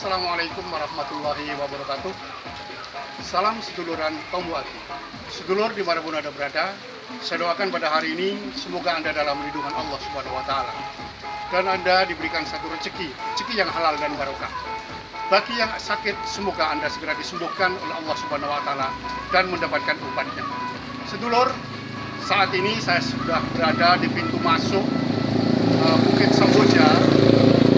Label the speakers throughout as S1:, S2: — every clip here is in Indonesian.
S1: Assalamualaikum warahmatullahi wabarakatuh. Salam seduluran Tombuati. Sedulur dimanapun Anda berada, saya doakan pada hari ini semoga Anda dalam lindungan Allah Subhanahu wa Ta'ala, dan Anda diberikan satu rezeki yang halal dan barokah. Bagi yang sakit, semoga Anda segera disembuhkan oleh Allah Subhanahu wa Ta'ala dan mendapatkan obatnya. Sedulur, saat ini saya sudah berada di pintu masuk Bukit Samboja,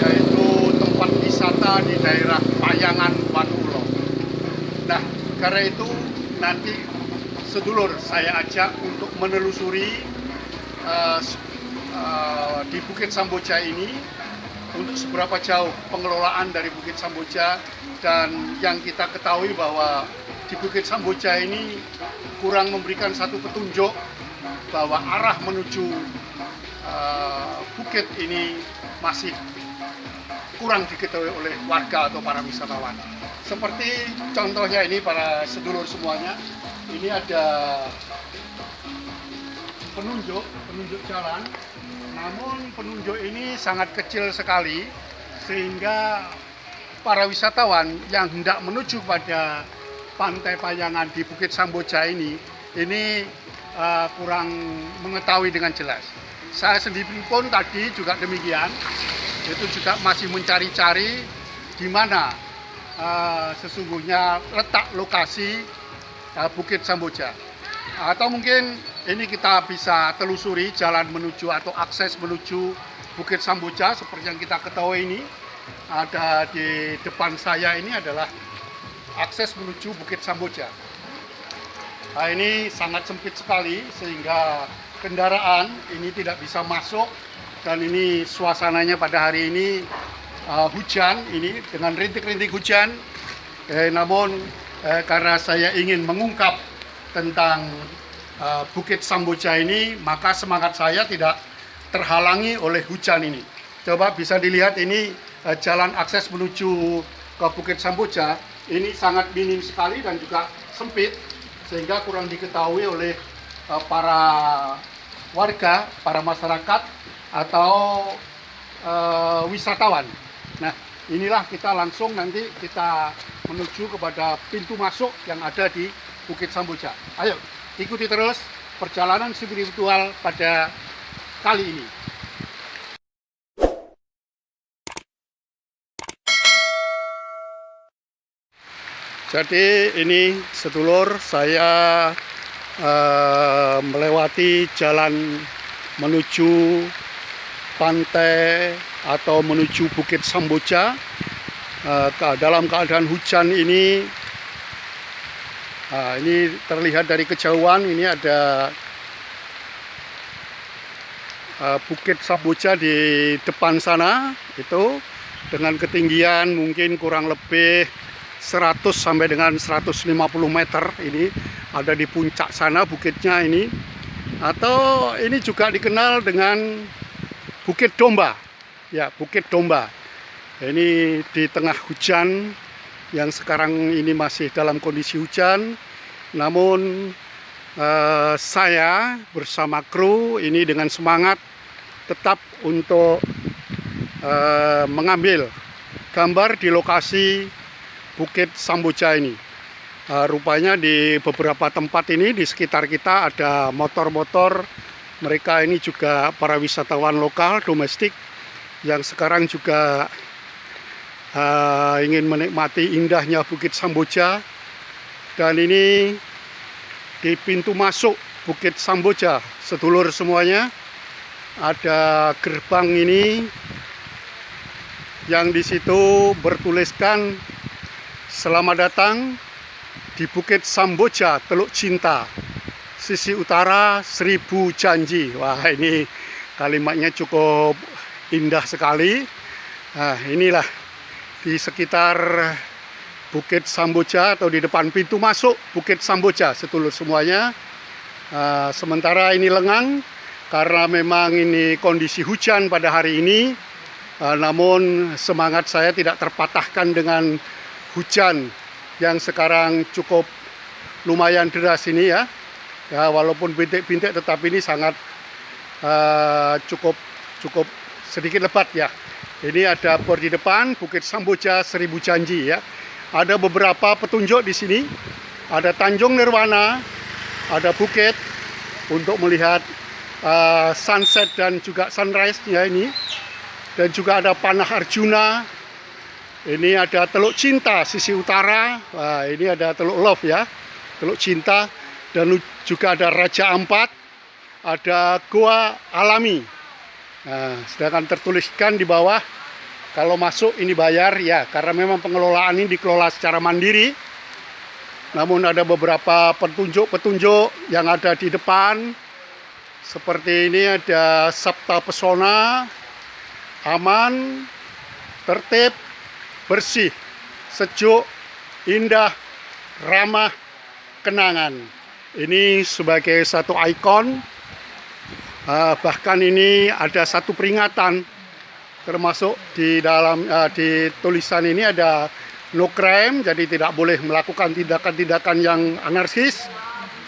S1: yaitu tempat wisata di daerah Payangan Wanuulo. Nah, karena itu nanti sedulur saya ajak untuk menelusuri di Bukit Samboja ini, untuk seberapa jauh pengelolaan dari Bukit Samboja, dan yang kita ketahui bahwa di Bukit Samboja ini kurang memberikan satu petunjuk bahwa arah menuju bukit ini masih kurang diketahui oleh warga atau para wisatawan. Seperti contohnya ini para sedulur semuanya, ini ada penunjuk jalan, namun penunjuk ini sangat kecil sekali sehingga para wisatawan yang hendak menuju pada Pantai Payangan di Bukit Samboja ini kurang mengetahui dengan jelas. Saya sendiri pun tadi juga demikian, itu juga masih mencari-cari di mana sesungguhnya letak lokasi Bukit Samboja. Atau mungkin ini kita bisa telusuri jalan menuju atau akses menuju Bukit Samboja. Seperti yang kita ketahui ini, ada di depan saya ini adalah akses menuju Bukit Samboja. Nah, ini sangat sempit sekali sehingga kendaraan ini tidak bisa masuk, dan ini suasananya pada hari ini hujan, ini dengan rintik-rintik hujan. Namun karena saya ingin mengungkap tentang Bukit Samboja ini, maka semangat saya tidak terhalangi oleh hujan ini. Coba bisa dilihat ini jalan akses menuju ke Bukit Samboja ini sangat minim sekali dan juga sempit, sehingga kurang diketahui oleh para warga, para masyarakat atau wisatawan. Nah, inilah kita langsung nanti kita menuju kepada pintu masuk yang ada di Bukit Samboja. Ayo, ikuti terus perjalanan spiritual pada kali ini. Jadi ini sedulur, saya melewati jalan menuju pantai atau menuju Bukit Samboja dalam keadaan hujan ini. Ini terlihat dari kejauhan, ini ada Bukit Samboja di depan sana, itu dengan ketinggian mungkin kurang lebih 100 sampai dengan 150 meter. Ini ada di puncak sana bukitnya ini, atau ini juga dikenal dengan Bukit Domba. Ya, Bukit Domba. Ini di tengah hujan yang sekarang ini masih dalam kondisi hujan. Namun saya bersama kru ini dengan semangat tetap untuk mengambil gambar di lokasi Bukit Samboja ini. Rupanya di beberapa tempat ini di sekitar kita ada motor-motor. Mereka ini juga para wisatawan lokal domestik yang sekarang juga ingin menikmati indahnya Bukit Samboja. Dan ini di pintu masuk Bukit Samboja, sedulur semuanya, ada gerbang ini yang di situ bertuliskan "Selamat datang di Bukit Samboja, Teluk Cinta, sisi utara 1000 janji." Wah, ini kalimatnya cukup indah sekali. Nah, inilah di sekitar Bukit Samboja atau di depan pintu masuk Bukit Samboja, sedulur semuanya. Sementara ini lengang karena memang ini kondisi hujan pada hari ini. Namun semangat saya tidak terpatahkan dengan hujan yang sekarang cukup lumayan deras ini ya. Walaupun bintik-bintik, tetapi ini sangat cukup sedikit lebat ya. Ini ada bor di depan, Bukit Samboja Seribu Janji ya. Ada beberapa petunjuk di sini. Ada Tanjung Nirwana, ada bukit untuk melihat sunset dan juga sunrise-nya ini. Dan juga ada Panah Arjuna. Ini ada Teluk Cinta sisi utara. Wah, ini ada Teluk Love ya. Teluk Cinta. Dan juga ada Raja Ampat. Ada Goa Alami. Nah, sedangkan tertuliskan di bawah kalau masuk ini bayar ya, karena memang pengelolaan ini dikelola secara mandiri. Namun ada beberapa petunjuk-petunjuk yang ada di depan. Seperti ini ada Sabta Pesona, aman, tertib, bersih, sejuk, indah, ramah, kenangan. Ini sebagai satu ikon. Bahkan ini ada satu peringatan, termasuk di dalam di tulisan ini ada no crime, jadi tidak boleh melakukan tindakan-tindakan yang anarkis,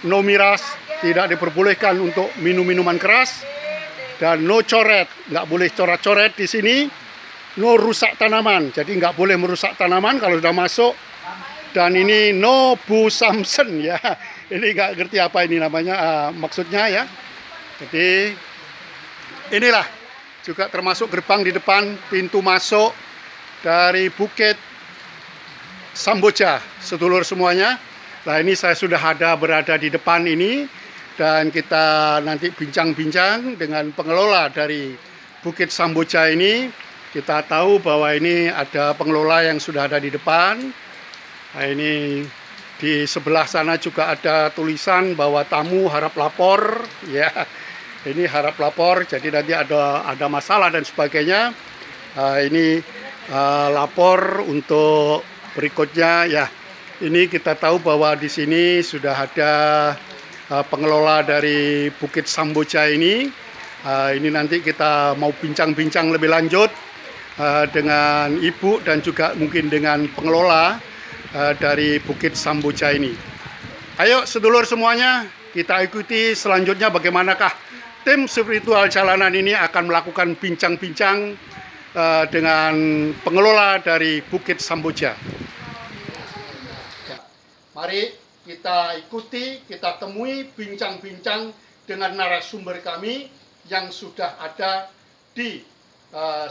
S1: no miras, tidak diperbolehkan untuk minum minuman keras, dan no coret, nggak boleh coret-coret di sini, no rusak tanaman, jadi nggak boleh merusak tanaman kalau sudah masuk, dan ini no Bu Samsen ya, ini nggak ngerti apa ini namanya maksudnya ya. Jadi inilah juga termasuk gerbang di depan pintu masuk dari Bukit Samboja, sedulur semuanya. Nah, ini saya sudah berada di depan ini dan kita nanti bincang-bincang dengan pengelola dari Bukit Samboja ini. Kita tahu bahwa ini ada pengelola yang sudah ada di depan. Nah, ini di sebelah sana juga ada tulisan bahwa tamu harap lapor ya. Ini harap lapor, jadi nanti ada masalah dan sebagainya. Ini lapor untuk berikutnya ya. Ini kita tahu bahwa di sini sudah ada pengelola dari Bukit Samboja ini. Ini nanti kita mau bincang-bincang lebih lanjut dengan Ibu dan juga mungkin dengan pengelola dari Bukit Samboja ini. Ayo sedulur semuanya, kita ikuti selanjutnya bagaimanakah tim spiritual jalanan ini akan melakukan bincang-bincang dengan pengelola dari Bukit Samboja. Mari kita ikuti, kita temui bincang-bincang dengan narasumber kami yang sudah ada di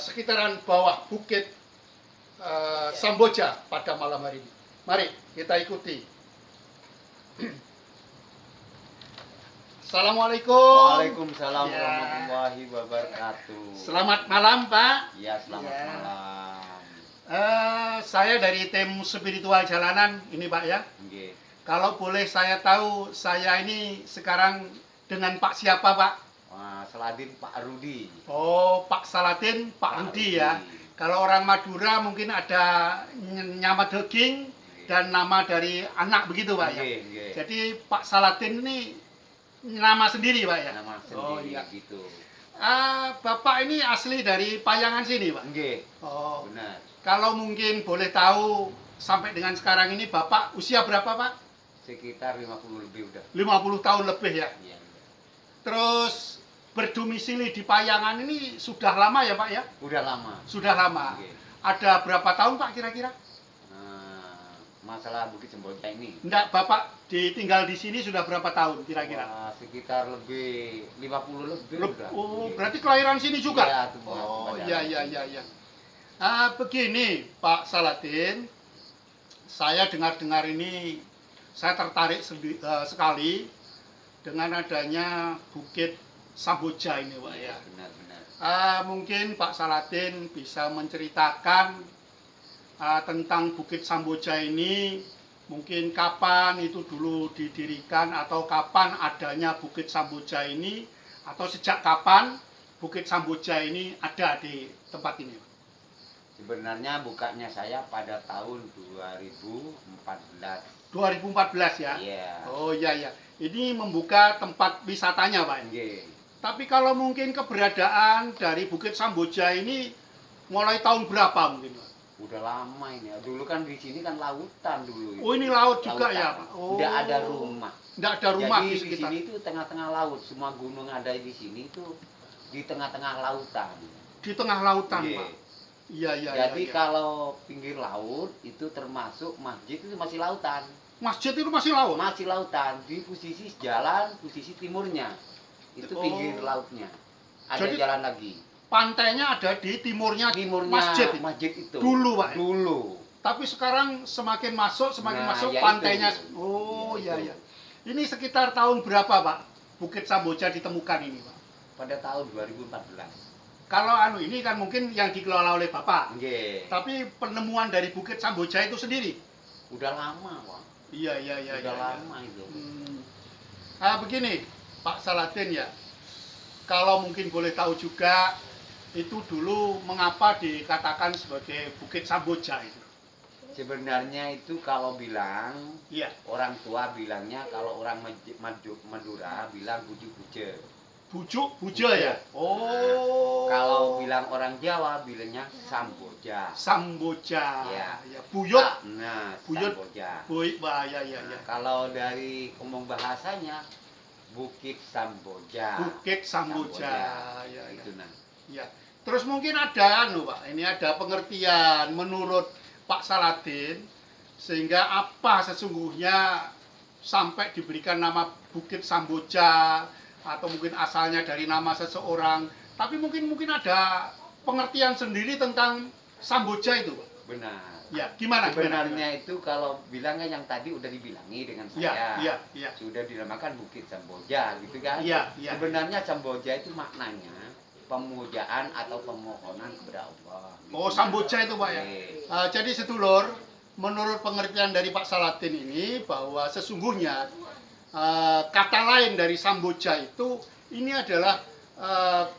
S1: sekitaran bawah Bukit Samboja pada malam hari ini. Mari kita ikuti. Assalamualaikum.
S2: Waalaikumsalam warahmatullahi wabarakatuh.
S1: Selamat malam, Pak.
S2: Ya, selamat malam.
S1: Saya dari tim spiritual jalanan ini, Pak ya.
S2: Nggih.
S1: Kalau boleh saya tahu, saya ini sekarang dengan Pak siapa, Pak?
S2: Wah, Saladin Pak Rudi.
S1: Oh, Pak Saladin, Pak Rudi ya. Kalau orang Madura mungkin ada nama daging dan nama dari anak begitu, Pak ya.
S2: Nggih.
S1: Jadi Pak Saladin ini nama sendiri, Pak ya?
S2: Nama sendiri,
S1: oh, iya.
S2: gitu.
S1: Bapak ini asli dari Payangan sini, Pak?
S2: Nggih.
S1: Oh,
S2: benar.
S1: Kalau mungkin boleh tahu, sampai dengan sekarang ini Bapak usia berapa, Pak?
S2: Sekitar 50 lebih udah.
S1: 50 tahun lebih ya?
S2: Iya.
S1: Terus berdomisili di Payangan ini sudah lama ya, Pak ya?
S2: Udah lama.
S1: Sudah lama.
S2: Nggih.
S1: Ada berapa tahun, Pak, kira-kira?
S2: Masalah Bukit Samboja ini.
S1: Enggak, Bapak ditinggal di sini sudah berapa tahun kira-kira?
S2: Sekitar lebih 50 lebih udah.
S1: Oh, berarti kelahiran sini juga?
S2: Iya,
S1: oh, iya. Begini, Pak Saladin, saya dengar-dengar ini, saya tertarik sekali dengan adanya Bukit Samboja ini, Pak ya.
S2: Benar.
S1: Mungkin Pak Saladin bisa menceritakan tentang Bukit Samboja ini, mungkin kapan itu dulu didirikan atau kapan adanya Bukit Samboja ini, atau sejak kapan Bukit Samboja ini ada di tempat ini.
S2: Sebenarnya bukanya saya pada tahun 2014.
S1: 2014 ya?
S2: Iya.
S1: Oh iya. Ini membuka tempat wisatanya, Pak.
S2: Nggih.
S1: Tapi kalau mungkin keberadaan dari Bukit Samboja ini mulai tahun berapa mungkin, Pak?
S2: Udah lama ini. Dulu kan di sini kan lautan dulu.
S1: Oh, ini laut juga
S2: lautan.
S1: ya, Pak? Oh.
S2: Tidak ada rumah.
S1: Tidak ada rumah.
S2: Jadi
S1: di sekitar.
S2: Sini itu tengah-tengah laut. Semua gunung ada di sini itu di tengah-tengah lautan.
S1: Di tengah lautan,
S2: Iya.
S1: Pak. Iya, iya,
S2: Jadi
S1: iya, iya.
S2: kalau pinggir laut itu termasuk masjid itu masih lautan.
S1: Masjid itu masih laut.
S2: Masih lautan di posisi jalan posisi timurnya. Itu pinggir
S1: Oh.
S2: lautnya. Ada
S1: Jadi
S2: jalan lagi.
S1: pantainya ada di timurnya
S2: Timurnya
S1: masjid.
S2: masjid itu.
S1: Dulu, Pak.
S2: Dulu.
S1: Tapi sekarang semakin masuk
S2: Nah, ya
S1: pantainya.
S2: itu.
S1: Oh,
S2: Ya,
S1: iya, iya.
S2: itu.
S1: Ini sekitar tahun berapa, Pak? Bukit Samboja ditemukan ini, Pak?
S2: Pada tahun 2014.
S1: Kalau ini kan mungkin yang dikelola oleh Bapak.
S2: Nggih.
S1: Tapi penemuan dari Bukit Samboja itu sendiri.
S2: Udah lama, Pak.
S1: Iya, iya, iya,
S2: Udah
S1: iya.
S2: lama itu.
S1: Begini, Pak Saladin ya. Kalau mungkin boleh tahu juga, itu dulu mengapa dikatakan sebagai Bukit Samboja itu?
S2: Sebenarnya itu kalau bilang
S1: Iya.
S2: orang tua bilangnya kalau orang Madura bilang bujuk-bujuk.
S1: Bujuk, buja ya? Oh.
S2: Kalau bilang orang Jawa bilangnya Samboja.
S1: Samboja.
S2: Ya.
S1: Ya. Buyut.
S2: Nah,
S1: Buyut.
S2: Samboja.
S1: Wah, ya, ya, ya.
S2: Nah, kalau dari ngomong bahasanya Bukit Samboja.
S1: Bukit Samboja. Ya, ya.
S2: Itu nah.
S1: Ya. Terus mungkin ada Pak, ini ada pengertian menurut Pak Saladin sehingga apa sesungguhnya sampai diberikan nama Bukit Samboja atau mungkin asalnya dari nama seseorang, tapi mungkin ada pengertian sendiri tentang Samboja itu, Pak.
S2: Benar.
S1: Ya, gimana?
S2: Sebenarnya itu kalau bilangnya yang tadi udah dibilangi dengan
S1: Ya,
S2: saya.
S1: ya, ya.
S2: Sudah dinamakan Bukit Samboja gitu kan.
S1: Ya, ya.
S2: Sebenarnya Samboja itu maknanya pemujaan atau pemohonan kepada Allah. Gitu.
S1: Oh, Samboja itu, Pak ya. Jadi sedulur, menurut pengertian dari Pak Saladin ini bahwa sesungguhnya kata lain dari Samboja itu ini adalah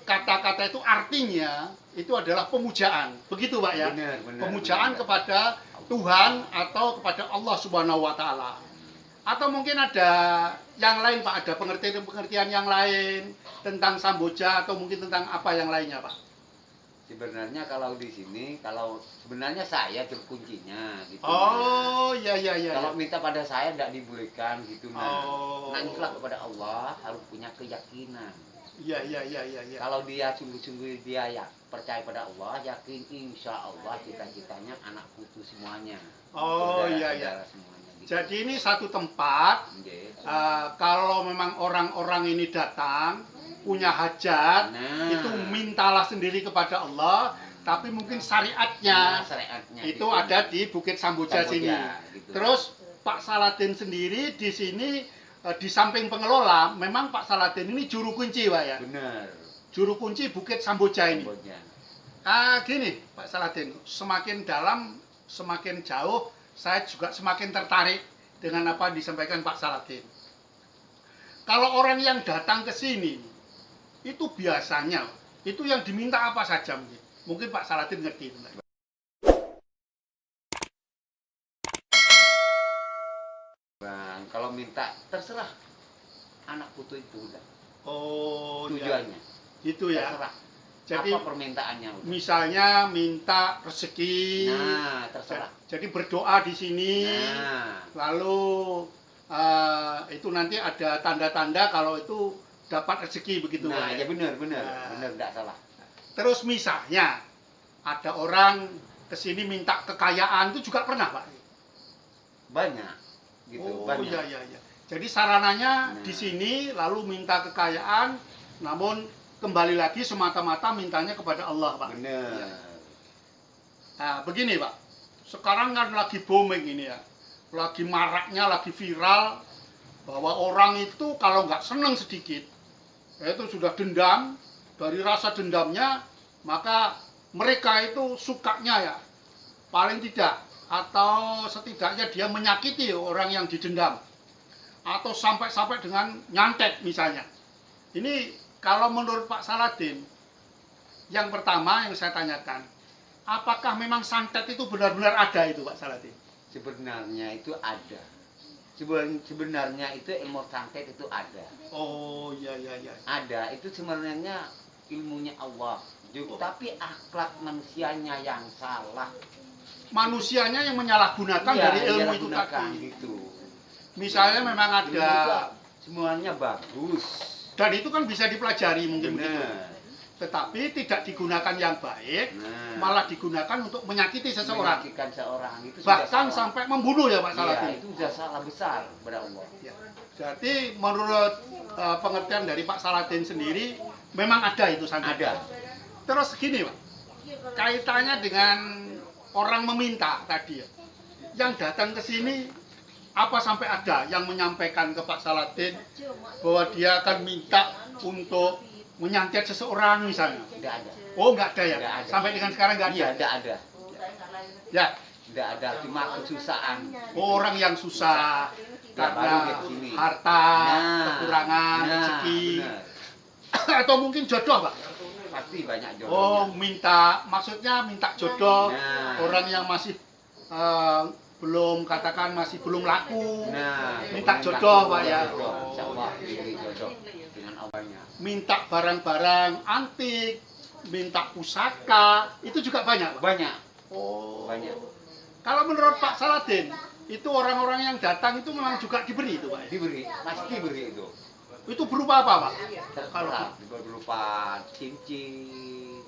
S1: kata-kata itu artinya itu adalah pemujaan. Begitu, Pak ya.
S2: Benar, benar,
S1: pemujaan
S2: benar.
S1: kepada Tuhan atau kepada Allah Subhanahu wa taala. Atau mungkin ada yang lain, Pak, ada pengertian-pengertian yang lain tentang Samboja atau mungkin tentang apa yang lainnya, Pak?
S2: Sebenarnya kalau di sini, kalau sebenarnya saya juru kuncinya gitu.
S1: Oh, iya, iya, iya.
S2: Kalau minta pada saya tidak dibolehkan gitu nah.
S1: Oh.
S2: Nangislah kepada Allah, harus punya keyakinan.
S1: Iya, iya, iya, iya, iya.
S2: Kalau dia sungguh-sungguh dia ya percaya pada Allah, yakin insya Allah cita-citanya anak putu semuanya.
S1: Oh, iya, iya.
S2: Semuanya, gitu.
S1: Jadi ini satu tempat,
S2: Nggih.
S1: kalau memang orang-orang ini datang, punya hajat,
S2: Nah.
S1: itu mintalah sendiri kepada Allah, tapi mungkin syariatnya,
S2: Syariatnya
S1: itu
S2: gitu.
S1: ada di Bukit Samboja sini.
S2: Gitu.
S1: Terus Pak Saladin sendiri di sini, di samping pengelola, memang Pak Saladin ini juru kunci, Pak ya?
S2: Benar.
S1: Juru kunci Bukit Samboja ini.
S2: Samboja.
S1: Gini Pak Saladin, semakin dalam, semakin jauh, saya juga semakin tertarik dengan apa yang disampaikan Pak Saladin. Kalau orang yang datang ke sini, itu biasanya, itu yang diminta apa saja mungkin? Mungkin Pak Saladin ngerti.
S2: Bang, kalau minta terserah anak putu itu udah.
S1: Oh,
S2: Tujuannya.
S1: Ya. Itu ya.
S2: Terserah.
S1: Jadi
S2: apa permintaannya udah.
S1: misalnya minta rezeki.
S2: Nah, terserah.
S1: Jadi berdoa di sini.
S2: Nah.
S1: Lalu itu nanti ada tanda-tanda kalau itu dapat rezeki begitu.
S2: Nah,
S1: Pak,
S2: ya benar, benar.
S1: Nah.
S2: Benar enggak salah.
S1: Terus misalnya ada orang kesini minta kekayaan, itu juga pernah, Pak?
S2: Banyak. Gitu,
S1: Oh,
S2: banyak.
S1: iya, iya, iya. Jadi sarananya
S2: Nah.
S1: di sini lalu minta kekayaan, namun kembali lagi semata-mata mintanya kepada Allah, Pak.
S2: Benar.
S1: Ya. Nah, begini, Pak. Sekarang kan lagi booming ini ya. Lagi maraknya, lagi viral bahwa orang itu kalau nggak seneng sedikit, itu sudah dendam, dari rasa dendamnya, maka mereka itu sukanya ya, paling tidak, atau setidaknya dia menyakiti orang yang didendam. Atau sampai dengan nyantet misalnya. Ini kalau menurut Pak Saladin, yang pertama yang saya tanyakan, apakah memang santet itu benar-benar ada itu, Pak Saladin?
S2: Sebenarnya itu ada. Sebenarnya itu ilmu santet itu ada.
S1: Oh, iya, iya, iya.
S2: Ada, itu sebenarnya ilmunya Allah. Tapi akhlak manusianya yang salah.
S1: Manusianya yang menyalahgunakan
S2: Iya,
S1: dari ilmu itu
S2: menyalahgunakan
S1: tadi.
S2: gitu.
S1: Misalnya memang ada,
S2: Semuanya bagus.
S1: dan itu kan bisa dipelajari mungkin begitu.
S2: Benar.
S1: tetapi tidak digunakan yang baik, malah digunakan untuk menyakiti seseorang.
S2: Menyakitkan seorang itu
S1: Bahkan sampai membunuh ya Pak
S2: Iya,
S1: Salatin.
S2: itu sudah salah besar kepada Allah.
S1: Ya. Jadi menurut pengertian dari Pak Salatin sendiri, memang ada itu santet.
S2: Ada.
S1: Terus gini Pak, kaitannya dengan orang meminta tadi ya. Yang datang ke sini, apa sampai ada yang menyampaikan ke Pak Salatin bahwa dia akan minta untuk menyantet seseorang misalnya?
S2: Tidak ada.
S1: Oh, nggak ada ya?
S2: Nggak ada.
S1: Sampai dengan sekarang nggak ada?
S2: Iya, tidak ada.
S1: Ya,
S2: Tidak ada, cuma kesusahan.
S1: orang yang susah
S2: Ya, baru dia
S1: karena
S2: kesini.
S1: harta, kekurangan, rezeki,
S2: benar.
S1: atau mungkin jodoh Pak?
S2: Pasti banyak
S1: Oh,
S2: jodohnya.
S1: maksudnya minta jodoh,
S2: Nah.
S1: orang yang masih masih belum laku, minta
S2: orang
S1: jodoh,
S2: minta
S1: Pak, ya.
S2: jodoh. Insya Allah diberi jodoh dengan Allahnya.
S1: minta barang-barang antik, minta pusaka, itu juga banyak Pak?
S2: Banyak,
S1: Oh,
S2: banyak.
S1: kalau menurut Pak Salatin, itu orang-orang yang datang itu memang juga diberi itu Pak?
S2: Diberi, pasti beri itu.
S1: Itu berupa apa Pak?
S2: Terserah, berupa cincin.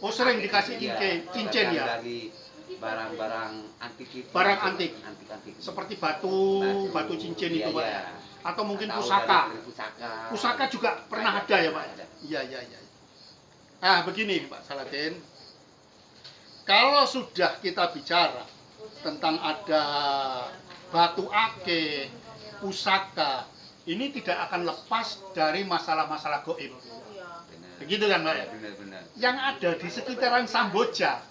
S1: Oh, sering dikasih
S2: Iya,
S1: cincin
S2: kadang
S1: ya?
S2: dari barang-barang antik itu.
S1: Barang antik?
S2: Antik-antik.
S1: Seperti batu cincin itu Pak?
S2: Iya.
S1: Atau mungkin
S2: Atau
S1: pusaka?
S2: dari pusaka.
S1: Pusaka juga pernah ada ya Pak?
S2: Ada.
S1: Iya. Nah begini Pak Salatin, kalau sudah kita bicara tentang ada batu akik, pusaka, ini tidak akan lepas dari masalah-masalah goib.
S2: Benar.
S1: Begitu kan Pak?
S2: Ya, benar-benar.
S1: Yang ada di sekitaran Samboja,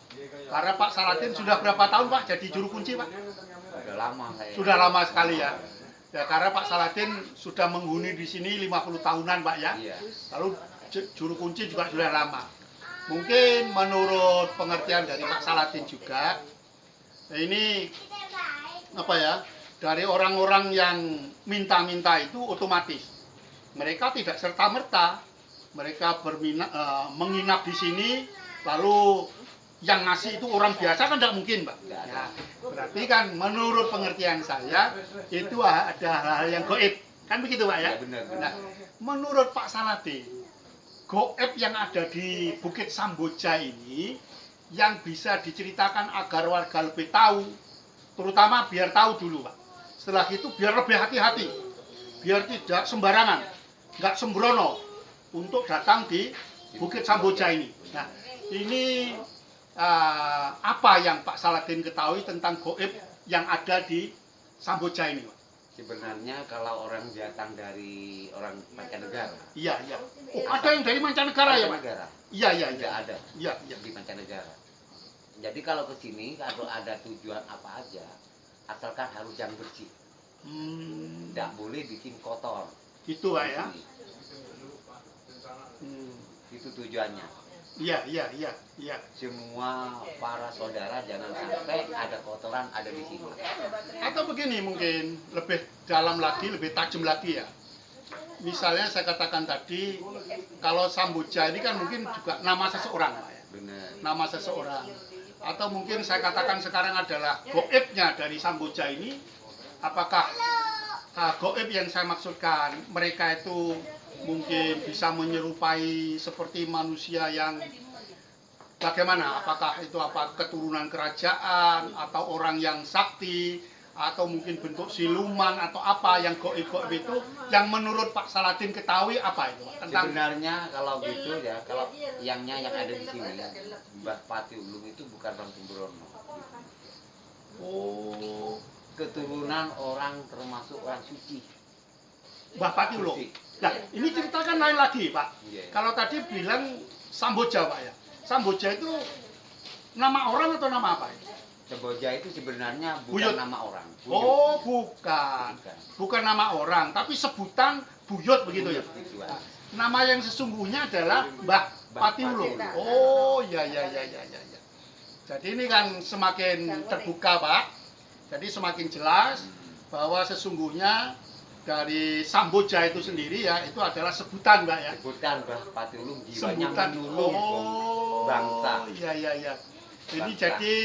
S1: karena Pak Salatin sudah berapa tahun Pak jadi juru kunci Pak?
S2: Sudah lama saya.
S1: Sudah lama sekali ya. Ya karena Pak Salatin sudah menghuni di sini 50 tahunan Pak ya.
S2: Iya.
S1: Lalu juru kunci juga sudah lama. Mungkin menurut pengertian dari Pak Salatin juga, ini apa ya, dari orang-orang yang minta-minta itu otomatis mereka tidak serta-merta mereka menginap di sini, lalu yang ngasih itu orang biasa kan tidak mungkin Pak. Ya, berarti kan menurut pengertian saya itu ada hal-hal yang goib, kan begitu Pak ya?
S2: Ya, benar.
S1: Nah, menurut Pak Salatin, goib yang ada di Bukit Samboja ini yang bisa diceritakan agar warga lebih tahu, terutama biar tahu dulu Pak. Setelah itu biar lebih hati-hati, biar tidak sembarangan, nggak sembrono untuk datang di Bukit Samboja ini. Nah, ini apa yang Pak Salatin ketahui tentang goib yang ada di Samboja ini Pak?
S2: Sebenarnya kalau orang datang dari orang mancanegara.
S1: Iya. Oh, ada yang dari mancanegara ya Pak?
S2: Mancanegara.
S1: Iya.
S2: Tidak ada.
S1: Iya.
S2: Di mancanegara. Jadi kalau ke sini kalau ada tujuan apa aja, asalkan harus yang bersih. Tidak boleh bikin kotor.
S1: Itu Pak ya?
S2: Itu tujuannya.
S1: Iya.
S2: Semua para saudara jangan sampai ada kotoran ada di sini.
S1: Atau begini mungkin lebih dalam lagi, lebih tajam lagi ya. Misalnya saya katakan tadi, kalau Samboja ini kan mungkin juga nama seseorang Pak ya?
S2: Benar.
S1: Nama seseorang. Atau mungkin saya katakan sekarang adalah goibnya dari Samboja ini. Apakah goib yang saya maksudkan mereka itu mungkin bisa menyerupai seperti manusia yang bagaimana? Apakah itu keturunan kerajaan atau orang yang sakti atau mungkin bentuk siluman atau apa yang goib-goib itu yang menurut Pak Salatin ketahui apa itu Pak? Tentang
S2: Sebenarnya kalau gitu ya, kalau yang ada di sini Mbah Pati Ulung itu bukan orang sembrono.
S1: oh,
S2: Keturunan orang termasuk orang suci.
S1: Mbah Pati Ulung.
S2: Suci.
S1: Nah, ini ceritakan lain lagi Pak.
S2: Iya.
S1: Kalau tadi bilang Samboja Pak ya. Samboja itu nama orang atau nama apa ya?
S2: Samboja itu sebenarnya bukan
S1: Buyut.
S2: nama orang. Buyut.
S1: Oh, bukan.
S2: Bukan.
S1: Bukan nama orang, tapi sebutan buyut begitu ya.
S2: Buyut gitu,
S1: Nah, nama yang sesungguhnya adalah Mbah Pati Ulung. Oh, ya. Jadi ini kan semakin terbuka, Pak. Jadi semakin jelas bahwa sesungguhnya dari Samboja itu sendiri ya, itu adalah sebutan, Mbak ya.
S2: Sebutan Mbah Pati Ulung jiwanya
S1: Sebutan.
S2: menolong bangsa.
S1: Iya. Ini
S2: Bangsa.
S1: jadi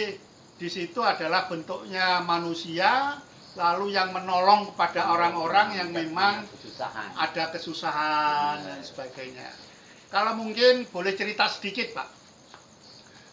S1: di situ adalah bentuknya manusia, lalu yang menolong kepada orang-orang yang memang
S2: kesusahan.
S1: ada kesusahan dan sebagainya. Kalau mungkin boleh cerita sedikit, Pak.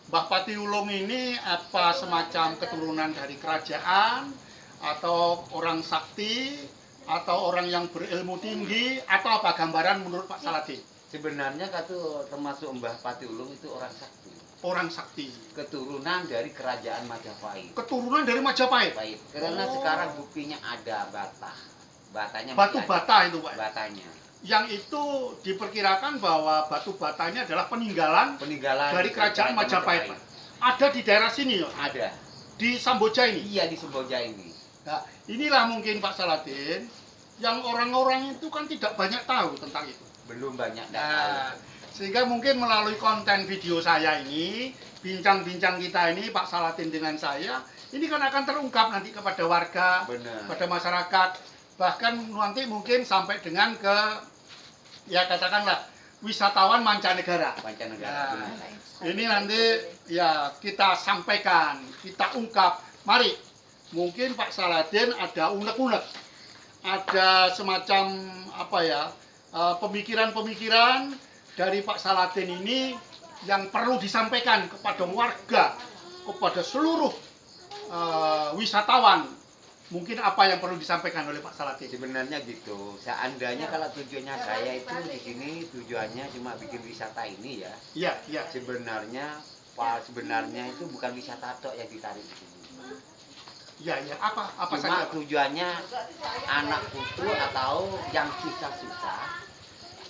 S1: Mbah Patiulung ini apa semacam keturunan dari kerajaan, atau orang sakti, atau orang yang berilmu tinggi, atau apa gambaran menurut Pak Saladin?
S2: Sebenarnya kata termasuk Mbah Patiulung itu orang sakti.
S1: Orang sakti.
S2: Keturunan dari kerajaan Majapahit.
S1: Keturunan dari Majapahit.
S2: Karena sekarang buktinya ada bata. Batanya
S1: Batu
S2: masih
S1: bata itu, Pak.
S2: ada. Batanya.
S1: Yang itu diperkirakan bahwa batu bata ini adalah peninggalan dari kerajaan Majapahit, Pak. Ada di daerah sini, ya?
S2: Ada.
S1: Di Samboja ini.
S2: Iya, di Semboja ini.
S1: Nah, inilah mungkin Pak Saladin yang orang-orang itu kan tidak banyak tahu tentang itu.
S2: Belum banyak
S1: Nah, sehingga mungkin melalui konten video saya ini, bincang-bincang kita ini Pak Saladin dengan saya, ini kan akan terungkap nanti kepada warga,
S2: Benar.
S1: pada masyarakat, bahkan nanti mungkin sampai dengan ke, ya katakanlah, wisatawan mancanegara.
S2: Mancanegara.
S1: Nah,
S2: benar.
S1: ini nanti ya kita sampaikan, kita ungkap. Mari, mungkin Pak Saladin ada unek-unek, ada semacam apa ya, pemikiran-pemikiran dari Pak Saladin ini yang perlu disampaikan kepada warga, kepada seluruh wisatawan. Mungkin apa yang perlu disampaikan oleh Pak Saladin?
S2: Sebenarnya gitu. Seandainya kalau tujuannya saya itu di sini tujuannya cuma bikin wisata ini ya.
S1: Iya, iya.
S2: Sebenarnya itu bukan wisata tok yang ditarik di sini.
S1: Iya, iya. Apa
S2: Cuma
S1: saja, Pak?
S2: tujuannya anak putu atau yang susah-susah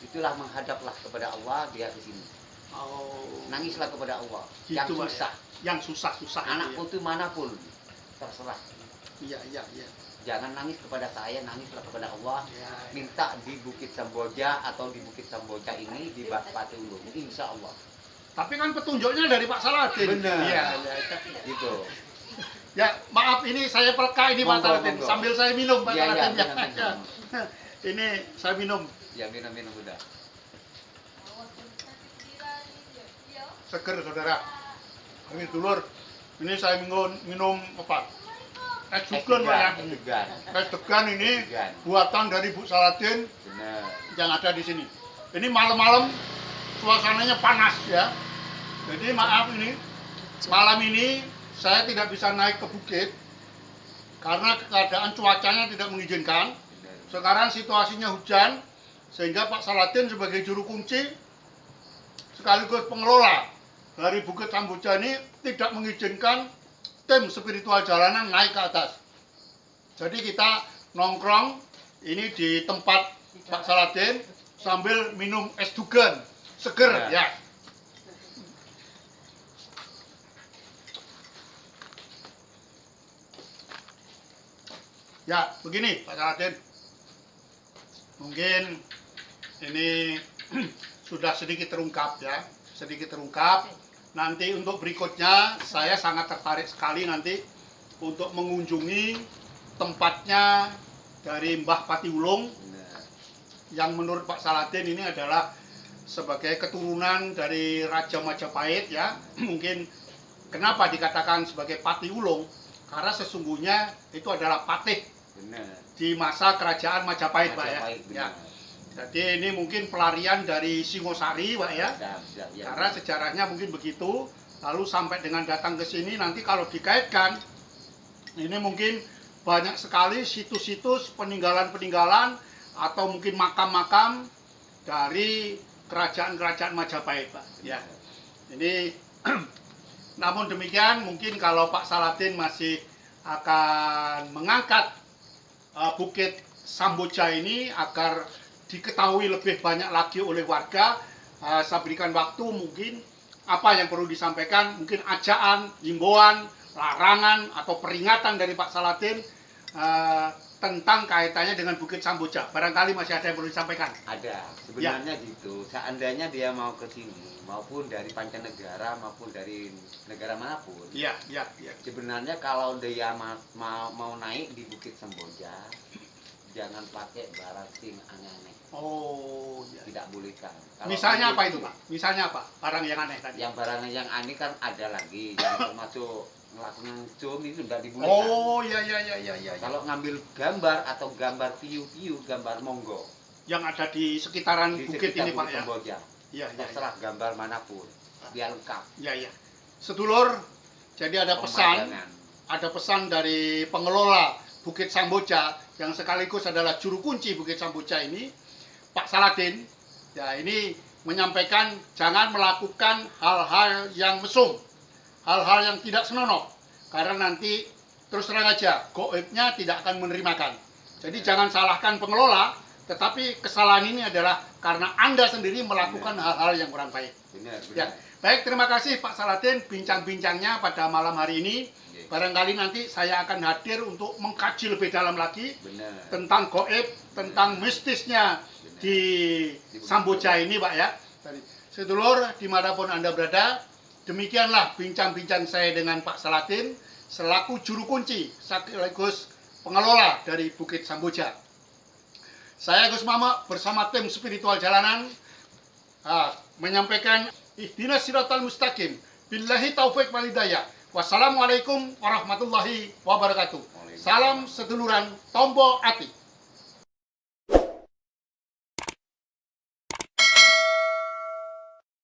S2: itulah menghadaplah kepada Allah, dia ke sini.
S1: Oh,
S2: Nangislah kepada Allah.
S1: gitu,
S2: Yang
S1: Pak.
S2: susah.
S1: Yang susah-susah.
S2: Anak
S1: itu, ya.
S2: putu manapun terserah.
S1: Iya, iya, iya.
S2: Jangan nangis kepada saya, nangislah kepada Allah.
S1: Ya, ya.
S2: Minta di Bukit Samboja atau di Bukit Samboja ini di Patiulung, insya Allah.
S1: Tapi kan petunjuknya dari Pak Saladin.
S2: Benar.
S1: Iya, iya.
S2: Gitu.
S1: Ya, maaf ini saya pelka ini Pak
S2: Monggo,
S1: Saladin.
S2: monggo.
S1: Sambil saya minum Pak
S2: Iya, iya,
S1: Saladin.
S2: minum,
S1: Ya.
S2: minum.
S1: Ini saya minum.
S2: Ya minum-minum udah.
S1: Seger saudara. Ini dulur. Ini saya minum apa? Es degan Pak ya.
S2: Degan.
S1: Es degan ini
S2: Degan.
S1: buatan dari Bu Saladin
S2: Benar.
S1: yang ada di sini. Ini malam-malam suasananya panas ya. Jadi maaf ini malam ini saya tidak bisa naik ke bukit karena keadaan cuacanya tidak mengizinkan.
S2: Benar.
S1: Sekarang situasinya hujan sehingga Pak Saladin sebagai juru kunci sekaligus pengelola dari Bukit Samboja ini tidak mengizinkan tim spiritual jalanan naik ke atas. Jadi kita nongkrong ini di tempat Pak Saladin sambil minum es dugan seger ya. Ya, begini Pak Saladin. Mungkin ini sudah sedikit terungkap ya, sedikit terungkap. Nanti untuk berikutnya saya sangat tertarik sekali nanti untuk mengunjungi tempatnya dari Mbah Patiulung
S2: Benar.
S1: yang menurut Pak Saladin ini adalah sebagai keturunan dari Raja Majapahit ya. Mungkin kenapa dikatakan sebagai Patiulung? Karena sesungguhnya itu adalah patih
S2: Benar.
S1: di masa kerajaan Majapahit, Pak ya.
S2: Majapahit,
S1: Ya.
S2: benar.
S1: Jadi ini mungkin pelarian dari Singosari, Pak ya.
S2: Ya.
S1: Karena sejarahnya mungkin begitu. Lalu sampai dengan datang ke sini nanti kalau dikaitkan ini mungkin banyak sekali situs-situs peninggalan-peninggalan atau mungkin makam-makam dari kerajaan-kerajaan Majapahit, Pak. Ya. Ini namun demikian mungkin kalau Pak Saladin masih akan mengangkat Bukit Samboja ini agar diketahui lebih banyak lagi oleh warga, saya berikan waktu mungkin apa yang perlu disampaikan, mungkin ajaan, himbauan, larangan atau peringatan dari Pak Saladin tentang kaitannya dengan Bukit Samboja. Barangkali masih ada yang perlu disampaikan.
S2: Ada. Sebenarnya gitu. Seandainya dia mau ke sini, maupun dari pancanegara maupun dari negara manapun.
S1: Iya, iya, iya.
S2: Sebenarnya kalau dia mau naik di Bukit Samboja, jangan pakai barang sing aneh-aneh.
S1: Oh, iya.
S2: Tidak boleh kan.
S1: Misalnya apa itu, Pak? Misalnya apa? Barang yang aneh tadi.
S2: Yang barang yang aneh kan ada lagi. Yang termasuk melakukan zoom itu tidak dibolehkan.
S1: Oh, iya, iya, iya, iya, iya.
S2: Kalau ngambil gambar atau gambar piu-piu, gambar monggo
S1: Yang ada di sekitaran
S2: di
S1: bukit
S2: sekitar
S1: ini, Pak
S2: Bukit
S1: ya.
S2: Samboja.
S1: Iya, iya,
S2: terserah gambar manapun, biar lengkap.
S1: iya, iya. Sedulur, jadi ada
S2: Pemandangan.
S1: pesan dari pengelola Bukit Samboja yang sekaligus adalah juru kunci Bukit Samboja ini, Pak Saladin. Ya, ini menyampaikan jangan melakukan hal-hal yang mesum, hal-hal yang tidak senonoh, karena nanti terus terang aja goibnya tidak akan menerimakan. Jadi jangan salahkan pengelola, tetapi kesalahan ini adalah karena Anda sendiri melakukan hal-hal yang kurang baik.
S2: Benar,
S1: Ya,
S2: benar.
S1: baik, terima kasih Pak Saladin bincang-bincangnya pada malam hari ini.
S2: Oke.
S1: Barangkali nanti saya akan hadir untuk mengkaji lebih dalam lagi
S2: Benar.
S1: tentang goib, tentang mistisnya di Samboja ini, Pak ya. Sedulur, dimanapun Anda berada, demikianlah bincang-bincang saya dengan Pak Saladin selaku juru kunci sekaligus pengelola dari Bukit Samboja. Saya Gus Mama bersama tim spiritual jalanan menyampaikan ihdinas siratal mustaqim. Billahi taufik wal hidayah. Wassalamualaikum warahmatullahi wabarakatuh. Salam seduluran Tombo Ati.